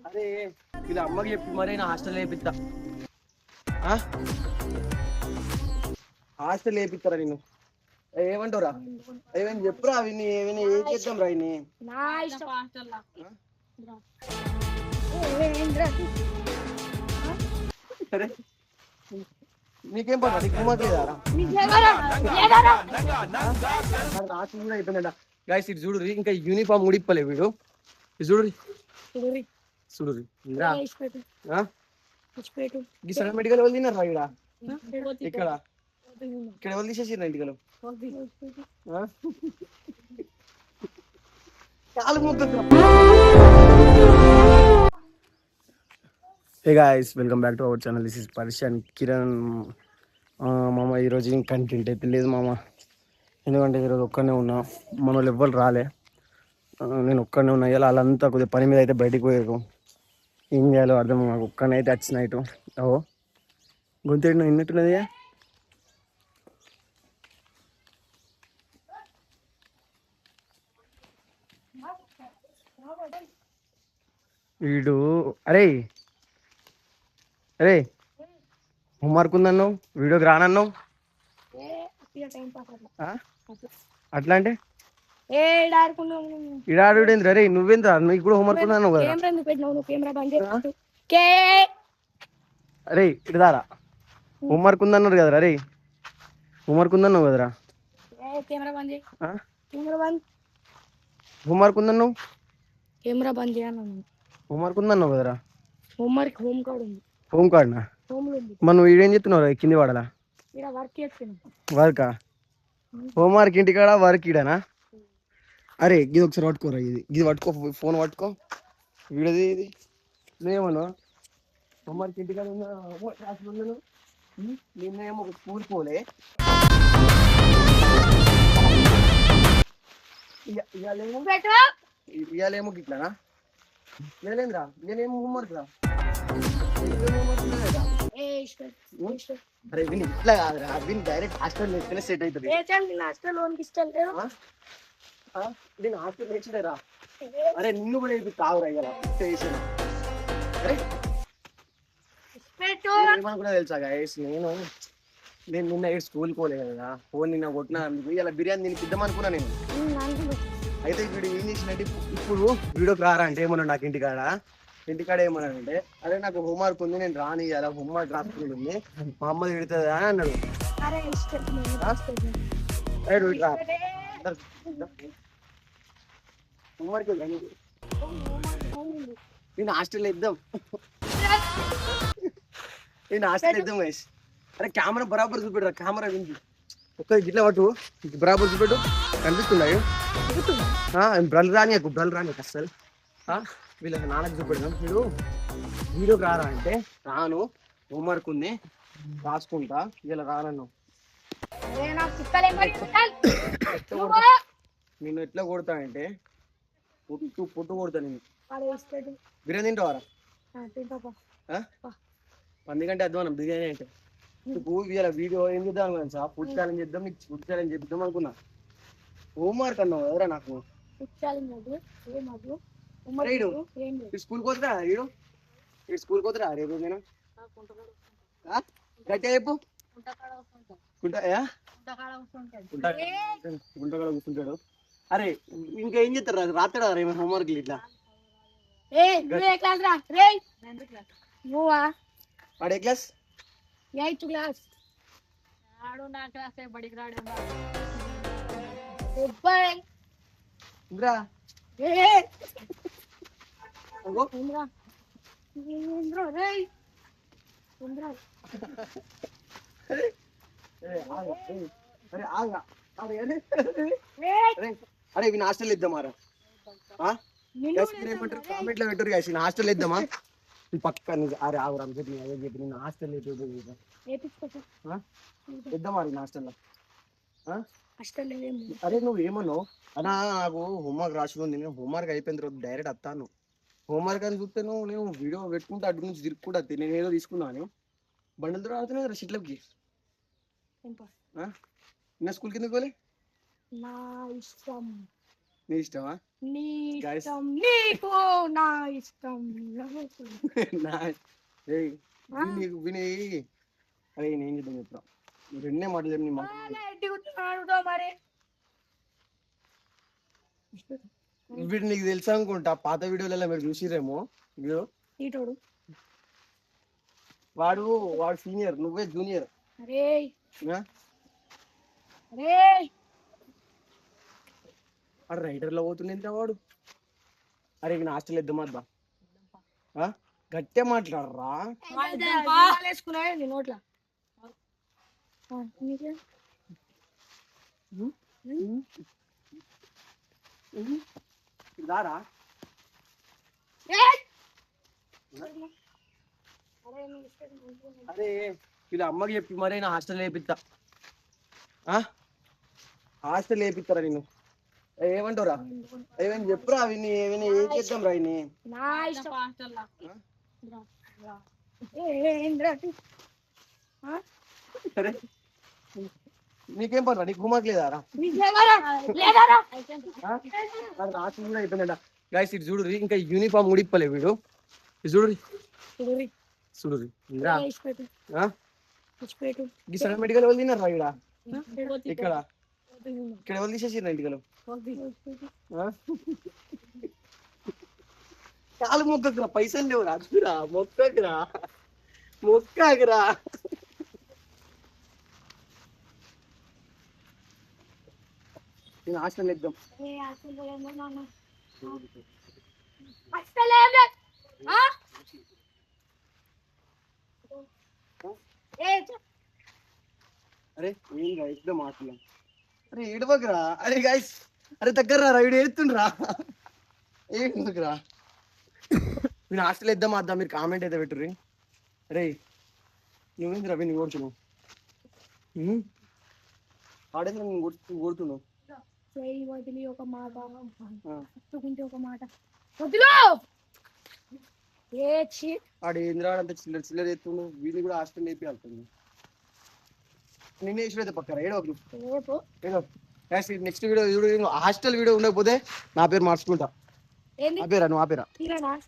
అరే వీళ్ళ అమ్మకి చెప్పి మరీ నా హాస్టల్ వేపిస్తా. హాస్టల్ వేపిస్తారా నేను? ఏమంటావురా? ఏమని చెప్పురా విని ఏమైనా ఏం చేద్దాం రా ఇన్ని. సరే నీకేం పడ నీకు కుమ్మట్లేదారా? రాసి కూడా అయిపోయిందంట. గైస్ ఇటు చూడు, ఇంకా యూనిఫామ్ ఉడిప్పలే వీడు. ఇది చూడు చూడు ఈ సగం మెడికల్ వాళ్ళు తిన్నారు ఇక్కడ ఇక్కడ ఇక్కడ ఎవరు తీసేసారు ఇంటికలు కాలు మొక్కుతా. Hey guys, welcome back to our channel. This is person Kiran. మామ ఈరోజు ఏం కంటెంట్ అయితే లేదు మామ, ఎందుకంటే ఈరోజు ఒక్కనే ఉన్నా, మన వాళ్ళు ఎవ్వరు రాలే, నేను ఒక్కనే ఉన్నా. ఇలా వాళ్ళంతా కొద్దిగా పని మీద అయితే బయటికి పోయారు. ఏం చేయాలో అర్థం మాకు. ఒక్కనే అయితే వచ్చిన ఇటు. ఓ గొంతు ఎన్నట్టున్నది. వీడు అరే అరే హోంవర్క్ ఉందన్నావు, వీడియోకి రానన్నావు. అట్లా అంటే ఇడాడుడేంద్ర? అరే నువ్వేంద్రా, నీకు కూడా హోంవర్క్ ఉందన్నావు కదా. అరే ఇటుదారా, హోంవర్క్ ఉందన్నారు కదరా. అరే హోంవర్క్ ఉందన్నావు కదరా. హోంవర్క్ ఉందన్నావు, కెమెరా బంద్ చేయాలి. హోంవర్క్ ఉందన్నావు కదరా. హోంవర్క్ హోమ్ కార్డ్ ఉంది. హోమ్ కార్డ్నా? మనం వీడేం చెప్తున్నావు కింది వాడలా? వర్కా? హోంవర్క్ ఇంటికాడ, వర్క్ ఈడనా? అరే ఇది ఒకసారి పట్టుకోరా, ఇది పట్టుకో, ఫోన్ పట్టుకో. వీడది ఇది నువ్వేమను హోంవర్క్ ఇంటికాడ ఉన్నాను. నిన్నేమో ఒక స్కూల్ పోలే, ఇవాళేమో గిట్లానా? నేనేంద్రా, నేనేమో హోంవర్క్ రా. అరే విని ఇట్లా కాదురా, విని డైరెక్ట్ హాస్టల్ నేర్చుకునే సెట్ అవుతుంది. నేను హాస్టల్ నేర్చులేరా. అరే నిన్ను కూడా ఇది కావురా ఇలా కూడా తెలుసా గైస్, నేను నిన్న స్కూల్ పోలే కదా, ఫోన్ నిన్న కొట్టినా ఇలా బిర్యానీ తినిపిద్దాం అనుకున్నా నేను. అయితే వీడు ఏం చేసినట్టు ఇప్పుడు వీడియోకి రారా అంటే ఏమన్నా నాకు ఇంటికాడ ఏమన్నాడంటే, అరే నాకు హోంవర్క్ ఉంది, నేను రాని ఇలా హోంవర్క్ రాసుకుంటుంది, మా అమ్మ తిడుతుంది అని అన్నాడు. హోంవర్క్ నేను హాస్టల్లో ఇద్దాం, నేను హాస్టల్లో ఇద్దాం గైస్. అరే కెమెరా బరాబర్ చూపెడరా, కెమెరా వింది ఒక్క గిట్ల పట్టు, బరాబర్ చూపెట్టు. కనిపిస్తున్నాయి బ్రల్ రాని అసలు. వీళ్ళకి నాన్నకి చూపెడదాం. వీడియోకి రారా అంటే రాను, హోంవర్క్ ఉంది రాసుకుంటా, ఇలా రానన్ను. నేను ఎట్లా కొడతానంటే పొట్టు కొడతా నేను. బిర్యానీ తింటావారా? 10 గంటల అధ్వానం బిర్యానీ అంటే. ఇవాళ వీడియో ఏం చేద్దాం అనుకున్నాను సార్, ఫుడ్ ఛాలెంజ్ చేద్దాం, నీకు ఫుడ్ ఛాలెంజ్ చెప్దాం అనుకున్నా. హోంవర్క్ అన్నావు ఎవరా నాకు? స్కూల్ పోతురా వీడు, స్కూల్ పోతురా రేపు నేను గట్టిగా చెప్పు. గుంటకాడ కూర్చుంటాడు. అరే ఇంకా ఏం చేస్తారు, రాత్తాడా రే హోంవర్క్ ఇట్లా? వాడు ఏ క్లాస్? 8th class. అరే వీని హాస్టల్ ఇద్దామారా? కామెంట్ లో పెట్టరు కదా, నేను హాస్టల్ ఇద్దామా? పక్క అరే ఆగు రామ్ చెప్పి అదే చెప్పి నేను హాస్టల్ ఇద్దామా హాస్టల్లో? అరే నువ్వు ఏమన్నావు అన్నా, నాకు హోంవర్క్ రాసుకుంది, నేను హోంవర్క్ అయిపోయిన తర్వాత డైరెక్ట్ వస్తాను. హోంవర్క్ అని చూస్తే నేను వీడియో పెట్టుకుంటే అటు నుంచి తిరుక్కుంటా, నేను ఏదో తీసుకున్నాను. బండలతో ఆడుతున్నా కదా షిట్లకి. నా స్కూల్ కిందకి పోలే, నీ ఇష్టమా నీ Guys. ఇష్టం నీకు నా ఇష్టం నా ఏయ్ విని అరే నేను చెప్తాను చెప్తా రెండే మాటలు చెప్పి నీ మాట మరి వీడు నీకు తెలుసా అనుకుంటా పాత వీడియోలలో మీరు చూసిరేమో వీడియో ఈటోడు వాడు సీనియర్ నువ్వే జూనియర్ అరే వాడు అరే రైటర్ లో పోతుండే వాడు అరే నా హాస్టల్ ఇద్దాం అద్దా గట్టే మాట్లాడరా వేసుకున్నా నీ నోట్లా దారా అరే వీళ్ళ అమ్మకి చెప్పి మరే నా హాస్టల్ వేపిస్తా హాస్టల్ వేపిస్తారా నేను ఏమంటావురా ఏమైనా చెప్పురా విని ఏమైనా ఏం చేద్దాం రా విని నా ఇష్టం సరే నీకేం పర్రా నీకు హోంవర్క్ లేదారా రాసి కూడా అయిపోయిందంట గైస్ ఇటు చూడు ఇంకా యూనిఫామ్ ఉడిప్పలే వీడు ఇది చూడు చూడు ఈ సగం మెడికల్ వాళ్ళు తిన్నారా ఇక్కడ ఇక్కడ ఎవరు తీసేసిర్రా ఇంటికలు చాలు మొక్కకురా పైసలు లేవురా చూరా మొక్కకురా నేను హాస్టల్ ఇద్దాం అరే ఏం ఇద్దాం హాస్టల్ అరే ఏడవకురా అరే గైస్ అరే దగ్గర రా వీడు ఏడుతుండ్రా ఏడురా నేను హాస్టల్ ఇద్దాం అద్దాం మీరు కామెంట్ అయితే పెట్టుర్రి అరే నువ్వేంది రవి నువ్వు కొడుతున్నావు ఆడేంద్ర నేను కొడుతున్నావు వదిలి ఒక మాట పట్టుకుంటే ఒక మాట వదిలో ఆడేంద్ర అంత చిల్లర ఎత్తుండు వీడిని కూడా హాస్టల్ వేపి వెళ్తుంది నిన్న వేసినైతే పక్కన ఏడో నెక్స్ట్ వీడియో హాస్టల్ వీడియో ఉండకపోతే నా పేరు మార్చుకుంటా ఆ పేరా నువ్వు ఆ పేరా